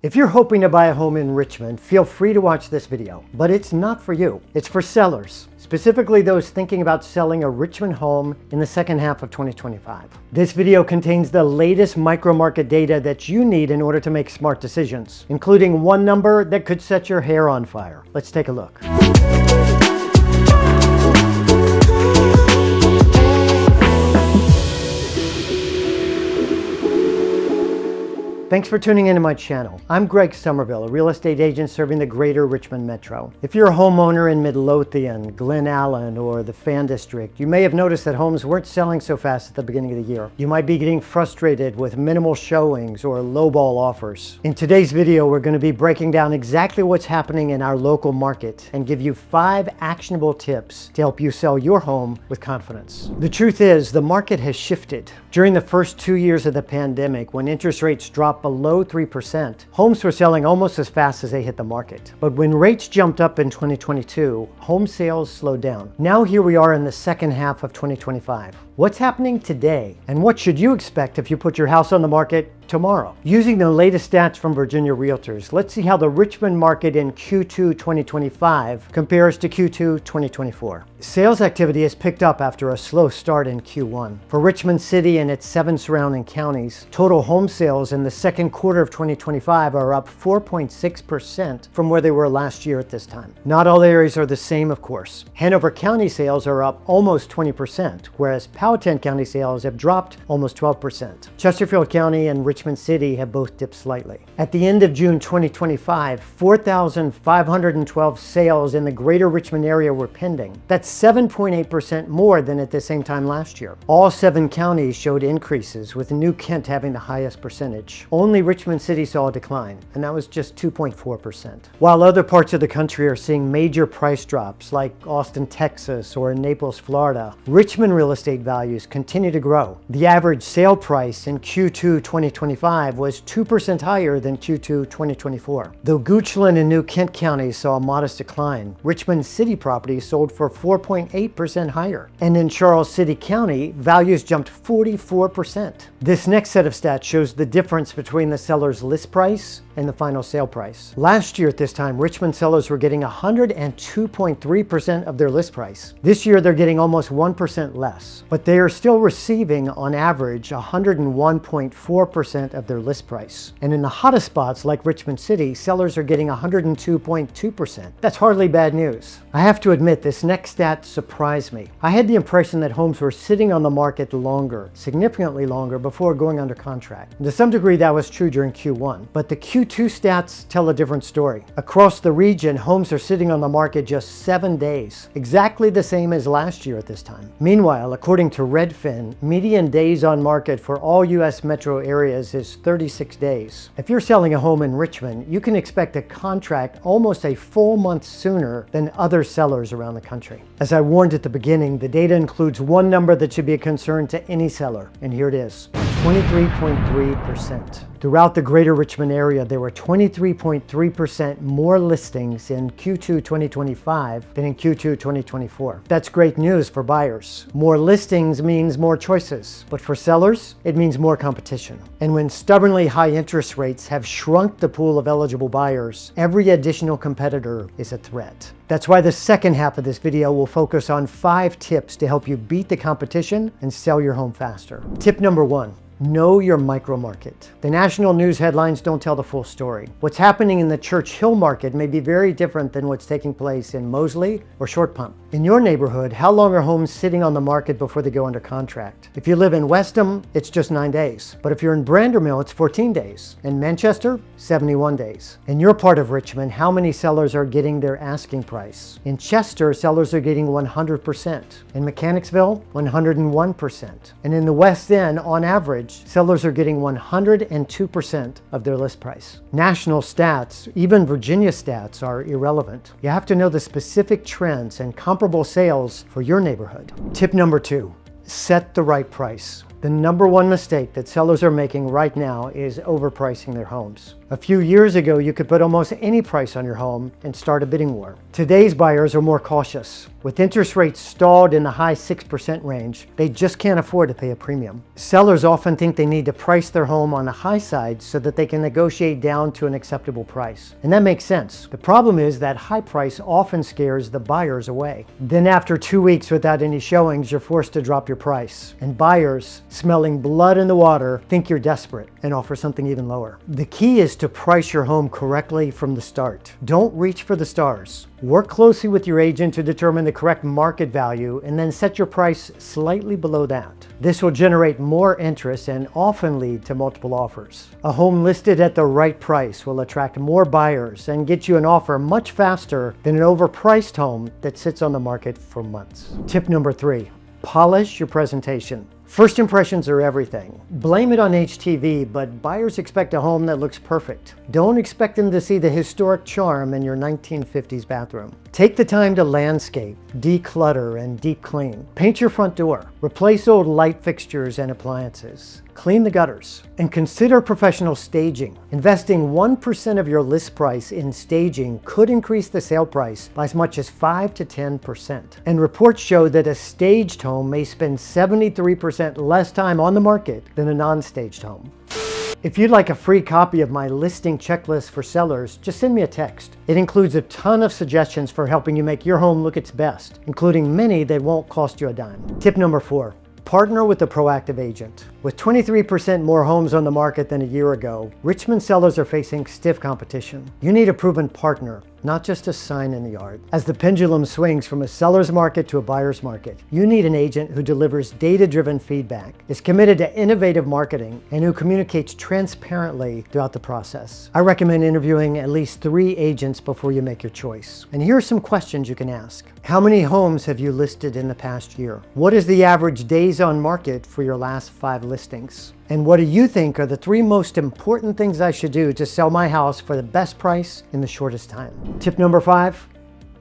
If you're hoping to buy a home in Richmond, feel free to watch this video, but it's not for you. It's for sellers, specifically those thinking about selling a Richmond home in the second half of 2025. This video contains the latest micro market data that you need in order to make smart decisions, including one number that could set your hair on fire. Let's take a look. Thanks for tuning into my channel. I'm Greg Somerville, a real estate agent serving the greater Richmond Metro. If you're a homeowner in Midlothian, Glen, or the Fan District, you may have noticed that homes weren't selling so fast at the beginning of the year. You might be getting frustrated with minimal showings or lowball offers. In today's video, we're going to be breaking down exactly what's happening in our local market and give you 5 actionable tips to help you sell your home with confidence. The truth is, the market has shifted. During the first 2 years of the pandemic, when interest rates dropped below 3%, homes were selling almost as fast as they hit the market. But when rates jumped up in 2022, home sales slowed down. Now here we are in the second half of 2025. What's happening today? And what should you expect if you put your house on the market tomorrow? Using the latest stats from Virginia Realtors, let's see how the Richmond market in Q2 2025 compares to Q2 2024. Sales activity has picked up after a slow start in Q1. For Richmond City and its 7 surrounding counties, total home sales in the second quarter of 2025 are up 4.6% from where they were last year at this time. Not all areas are the same, of course. Hanover County sales are up almost 20%, whereas Powhatan County sales have dropped almost 12%. Chesterfield County and Richmond City have both dipped slightly. At the end of June 2025, 4,512 sales in the greater Richmond area were pending. That's 7.8% more than at the same time last year. All 7 counties showed increases, with New Kent having the highest percentage. Only Richmond City saw a decline, and that was just 2.4%. While other parts of the country are seeing major price drops, like Austin, Texas, or Naples, Florida, Richmond real estate values continue to grow. The average sale price in Q2 2025 was 2% higher than Q2 2024. Though Goochland and New Kent counties saw a modest decline, Richmond City properties sold for 4.8% higher. And in Charles City County, values jumped 44%. This next set of stats shows the difference between the seller's list price and the final sale price. Last year at this time, Richmond sellers were getting 102.3% of their list price. This year, they're getting almost 1% less, but they are still receiving, on average, 101.4% of their list price. And in the hottest spots, like Richmond City, sellers are getting 102.2%. That's hardly bad news. I have to admit, this next stat surprised me. I had the impression that homes were sitting on the market longer, significantly longer, before going under contract. And to some degree, that was true during Q1, but the Q2 stats tell a different story. Across the region, homes are sitting on the market just 7 days, exactly the same as last year at this time. Meanwhile, according to Redfin, median days on market for all U.S. metro areas is 36 days. If you're selling a home in Richmond, you can expect a contract almost a full month sooner than other sellers around the country. As I warned at the beginning, the data includes one number that should be a concern to any seller, and here it is: 23.3%. Throughout the greater Richmond area, there were 23.3% more listings in Q2 2025 than in Q2 2024. That's great news for buyers. More listings means more choices, but for sellers, it means more competition. And when stubbornly high interest rates have shrunk the pool of eligible buyers, every additional competitor is a threat. That's why the second half of this video will focus on 5 tips to help you beat the competition and sell your home faster. Tip number 1. Know your micro market. The national news headlines don't tell the full story. What's happening in the Church Hill market may be very different than what's taking place in Moseley or Short Pump. In your neighborhood, how long are homes sitting on the market before they go under contract? If you live in Westham, it's just 9 days. But if you're in Brandermill, it's 14 days. In Manchester, 71 days. In your part of Richmond, how many sellers are getting their asking price? In Chester, sellers are getting 100%. In Mechanicsville, 101%. And in the West End, on average, sellers are getting 102% of their list price. National stats, even Virginia stats, are irrelevant. You have to know the specific trends and comparable sales for your neighborhood. Tip number 2. Set the right price. The number one mistake that sellers are making right now is overpricing their homes. A few years ago, you could put almost any price on your home and start a bidding war. Today's buyers are more cautious. With interest rates stalled in the high 6% range, they just can't afford to pay a premium. Sellers often think they need to price their home on the high side so that they can negotiate down to an acceptable price. And that makes sense. The problem is that high price often scares the buyers away. Then after 2 weeks without any showings, you're forced to drop your price. And buyers, smelling blood in the water, think you're desperate and offer something even lower. The key is to price your home correctly from the start. Don't reach for the stars. Work closely with your agent to determine the correct market value and then set your price slightly below that. This will generate more interest and often lead to multiple offers. A home listed at the right price will attract more buyers and get you an offer much faster than an overpriced home that sits on the market for months. Tip number 3, polish your presentation. First impressions are everything. Blame it on HTV, but buyers expect a home that looks perfect. Don't expect them to see the historic charm in your 1950s bathroom. Take the time to landscape, declutter, and deep clean. Paint your front door. Replace old light fixtures and appliances. Clean the gutters. And consider professional staging. Investing 1% of your list price in staging could increase the sale price by as much as 5 to 10%. And reports show that a staged home may spend 73% less time on the market than a non-staged home. If you'd like a free copy of my listing checklist for sellers, just send me a text. It includes a ton of suggestions for helping you make your home look its best, including many that won't cost you a dime. Tip number 4. Partner with a proactive agent. With 23% more homes on the market than a year ago, Richmond sellers are facing stiff competition. You need a proven partner, not just a sign in the yard. As the pendulum swings from a seller's market to a buyer's market, you need an agent who delivers data-driven feedback, is committed to innovative marketing, and who communicates transparently throughout the process. I recommend interviewing at least 3 agents before you make your choice. And here are some questions you can ask. How many homes have you listed in the past year? What is the average days on market for your last 5 listings? And what do you think are the 3 most important things I should do to sell my house for the best price in the shortest time? Tip number 5,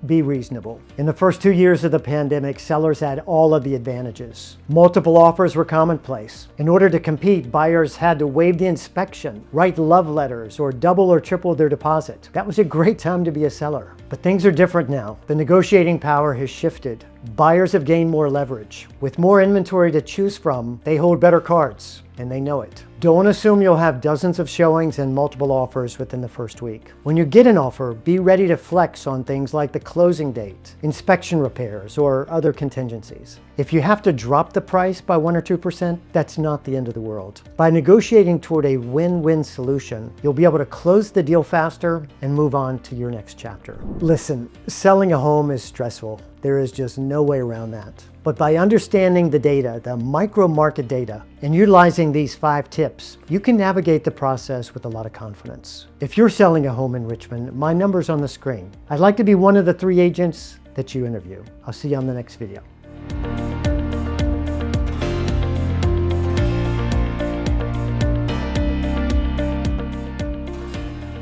be reasonable. In the first 2 years of the pandemic, sellers had all of the advantages. Multiple offers were commonplace. In order to compete, buyers had to waive the inspection, write love letters, or double or triple their deposit. That was a great time to be a seller. But things are different now. The negotiating power has shifted. Buyers have gained more leverage. With more inventory to choose from, they hold better cards, and they know it. Don't assume you'll have dozens of showings and multiple offers within the first week. When you get an offer, be ready to flex on things like the closing date, inspection repairs, or other contingencies. If you have to drop the price by 1 or 2%, that's not the end of the world. By negotiating toward a win-win solution, you'll be able to close the deal faster and move on to your next chapter. Listen, selling a home is stressful. There is just no way around that. But by understanding the data, the micro market data, and utilizing these 5 tips, you can navigate the process with a lot of confidence. If you're selling a home in Richmond, my number's on the screen. I'd like to be one of the 3 agents that you interview. I'll see you on the next video.